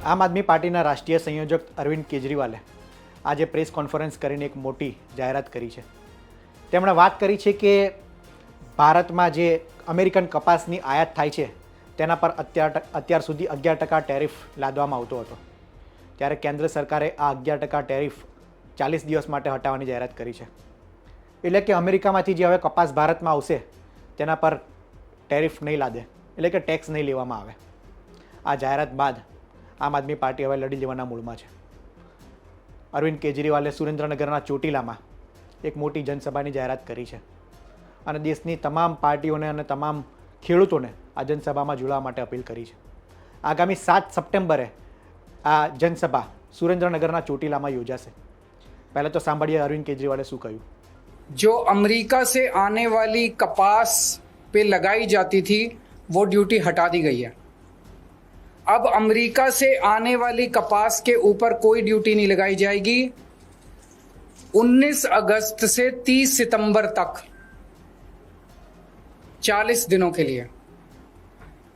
આમ આદમી પાર્ટીના રાષ્ટ્રીય સંયોજક અરવિંદ કેજરીવાલે આજે પ્રેસ કોન્ફરન્સ કરીને એક મોટી જાહેરાત કરી છે. તેમણે વાત કરી છે કે ભારતમાં જે અમેરિકન કપાસની આયાત થાય છે તેના પર અત્યાર સુધી 11% ટેરિફ લાદવામાં આવતો હતો, ત્યારે કેન્દ્ર સરકારે આ 11% ટેરિફ 40 દિવસ માટે હટાવવાની જાહેરાત કરી છે. એટલે કે અમેરિકામાંથી જે હવે કપાસ ભારતમાં આવશે તેના પર ટેરિફ નહીં લાદે, એટલે કે ટેક્સ નહીં લેવામાં આવે. આ જાહેરાત બાદ આમ આદમી પાર્ટી હવે લડી લેવાના મૂડમાં છે. અરવિંદ કેજરીવાલે સુરેન્દ્રનગરના ચોટીલામાં એક મોટી જનસભાની જાહેરાત કરી છે અને દેશની તમામ પાર્ટીઓને અને તમામ ખેડૂતોને આ જનસભામાં જોડાવા માટે અપીલ કરી છે. આગામી 7 સપ્ટેમ્બરે આ જનસભા સુરેન્દ્રનગરના ચોટીલામાં યોજાશે. पहले तो सांभळिए अरविंद केजरीवाल શું કહ્યું. जो अमेरिका से आने वाली कपास पे लगाई जाती थी वो ड्यूटी हटा दी गई है. अब अमेरिका से आने वाली कपास के ऊपर कोई ड्यूटी नहीं लगाई जाएगी. 19 अगस्त से 30 सितंबर तक 40 दिनों के लिए,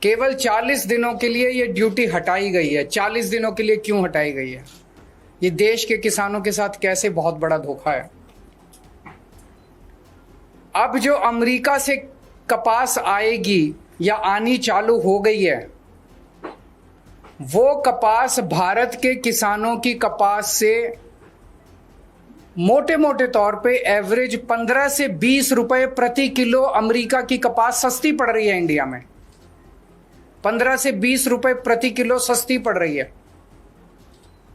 केवल 40 दिनों के लिए ये ड्यूटी हटाई गई है. 40 दिनों के लिए क्यों हटाई गई है? ये देश के किसानों के साथ कैसे बहुत बड़ा धोखा है. अब जो अमेरिका से कपास आएगी या आनी चालू हो गई है, वो कपास भारत के किसानों की कपास से मोटे मोटे तौर पे एवरेज 15 से 20 रुपए प्रति किलो अमेरिका की कपास सस्ती पड़ रही है. इंडिया में 15 से 20 रुपए प्रति किलो सस्ती पड़ रही है.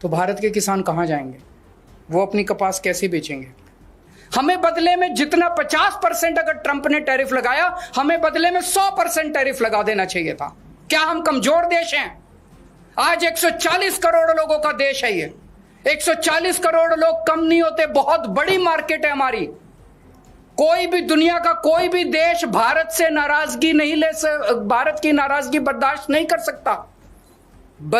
तो भारत के किसान कहां जाएंगे? वो अपनी कपास कैसे बेचेंगे? हमें बदले में जितना 50% अगर ट्रंप ने टैरिफ लगाया, हमें बदले में 100% टैरिफ लगा देना चाहिए था. क्या हम कमजोर देश हैं? आज 140 करोड़ लोगों का देश है ये. 140 करोड़ लोग कम नहीं होते. बहुत बड़ी मार्केट है हमारी. कोई भी दुनिया का कोई भी देश भारत से नाराजगी नहीं भारत की नाराजगी बर्दाश्त नहीं कर सकता.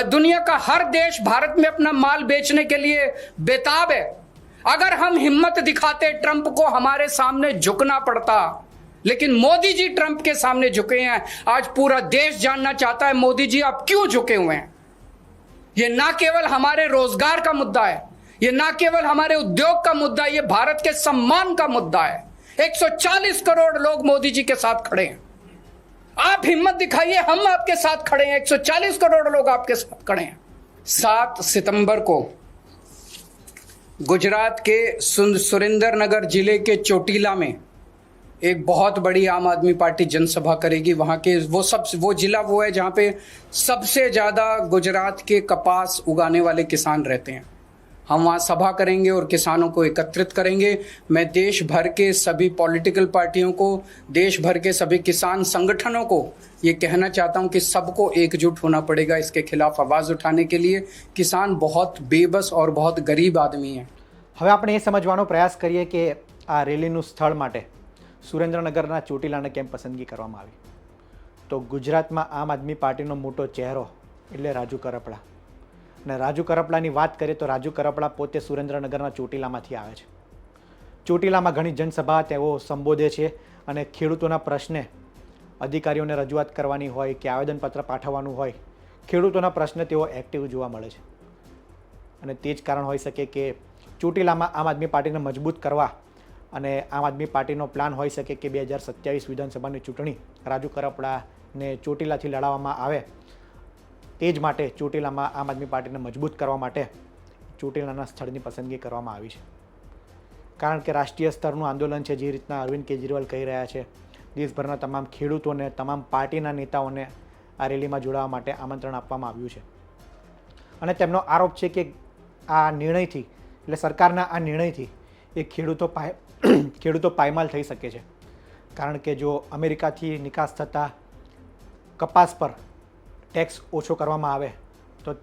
दुनिया का हर देश भारत में अपना माल बेचने के लिए बेताब है. अगर हम हिम्मत दिखाते, ट्रंप को हमारे सामने झुकना पड़ता, लेकिन मोदी जी ट्रंप के सामने झुके हैं. आज पूरा देश जानना चाहता है मोदी जी आप क्यों झुके हुए हैं. ये ना केवल हमारे रोजगार का मुद्दा है, ये ना केवल हमारे उद्योग का मुद्दा है, ये भारत के सम्मान का मुद्दा है. 140 करोड़ लोग मोदी जी के साथ खड़े हैं. आप हिम्मत दिखाइए, हम आपके साथ खड़े हैं. 140 करोड़ लोग आपके साथ खड़े हैं. 7 सितंबर को गुजरात के सुरेंद्रनगर जिले के चोटीला में एक बहुत बड़ी आम आदमी पार्टी जनसभा करेगी. वहां के वो जिला वो है जहां पे सबसे ज्यादा गुजरात के कपास उगाने वाले किसान रहते हैं. हम वहाँ सभा करेंगे और किसानों को एकत्रित करेंगे. मैं देश भर के सभी पॉलिटिकल पार्टियों को, देश भर के सभी किसान संगठनों को ये कहना चाहता हूँ कि सबको एकजुट होना पड़ेगा इसके खिलाफ आवाज़ उठाने के लिए. किसान बहुत बेबस और बहुत गरीब आदमी है. હવે આપણે એ સમજવાનો પ્રયાસ કરીએ કે આ રેલીનું સ્થળ માટે સુરેન્દ્રનગરના ચોટીલાને કેમ પસંદગી કરવામાં આવી. તો ગુજરાતમાં આમ આદમી પાર્ટીનો મોટો ચહેરો એટલે રાજુ કરપડા. અને રાજુ કરપડાની વાત કરીએ તો રાજુ કરપડા પોતે સુરેન્દ્રનગરના ચોટીલામાંથી આવે છે. ચોટીલામાં ઘણી જનસભા તેઓ સંબોધે છે અને ખેડૂતોના પ્રશ્ને અધિકારીઓને રજૂઆત કરવાની હોય કે આવેદનપત્ર પાઠવવાનું હોય, ખેડૂતોના પ્રશ્ને તેઓ એક્ટિવ જોવા મળે છે. અને તે જ કારણ હોઈ શકે કે ચોટીલામાં આમ આદમી પાર્ટીને મજબૂત કરવા અને આમ આદમી પાર્ટીનો પ્લાન હોઈ શકે કે 2027 વિધાનસભાની ચૂંટણી રાજુ કરપડાને ચોટીલાથી લડાવવામાં આવે. તે જ માટે ચોટીલામાં આમ આદમી પાર્ટીને મજબૂત કરવા માટે ચોટીલાના સ્થળની પસંદગી કરવામાં આવી છે. કારણ કે રાષ્ટ્રીય સ્તરનું આંદોલન છે. જે રીતના અરવિંદ કેજરીવાલ કહી રહ્યા છે, દેશભરના તમામ ખેડૂતોને, તમામ પાર્ટીના નેતાઓને આ રેલીમાં જોડાવા માટે આમંત્રણ આપવામાં આવ્યું છે. અને તેમનો આરોપ છે કે આ નિર્ણયથી, એટલે સરકારના આ નિર્ણયથી એ ખેડૂતો પાયમાલ થઈ શકે છે. કારણ કે જો અમેરિકાથી નિકાસ થતા કપાસ પર ટેક્સ ઓછો કરવામાં આવે તો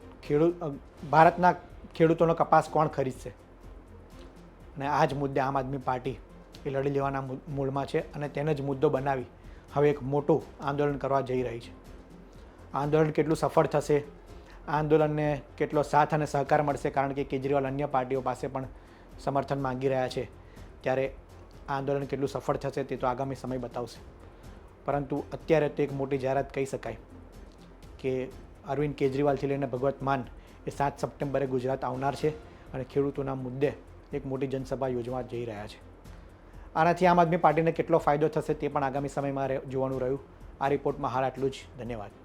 ભારતના ખેડૂતોનો કપાસ કોણ ખરીદશે. અને આ જ મુદ્દે આમ આદમી પાર્ટી એ લડી લેવાના મૂળમાં છે અને તેને જ મુદ્દો બનાવી હવે એક મોટું આંદોલન કરવા જઈ રહી છે. આંદોલન કેટલું સફળ થશે, આ આંદોલનને કેટલો સાથ અને સહકાર મળશે, કારણ કે કેજરીવાલ અન્ય પાર્ટીઓ પાસે પણ સમર્થન માંગી રહ્યા છે, ત્યારે આ આંદોલન કેટલું સફળ થશે તે તો આગામી સમય બતાવશે. પરંતુ અત્યારે તો એક મોટી જાહેરાત કહી શકાય કે અરવિંદ કેજરીવાલથી લઈને ભગવત માન એ 7 સપ્ટેમ્બરે ગુજરાત આવનાર છે અને ખેડૂતોના મુદ્દે એક મોટી જનસભા યોજવા જઈ રહ્યા છે. આનાથી આમ આદમી પાર્ટીને કેટલો ફાયદો થશે તે પણ આગામી સમયમાં જોવાનું રહ્યું. આ રિપોર્ટમાં હાલ આટલું જ. ધન્યવાદ.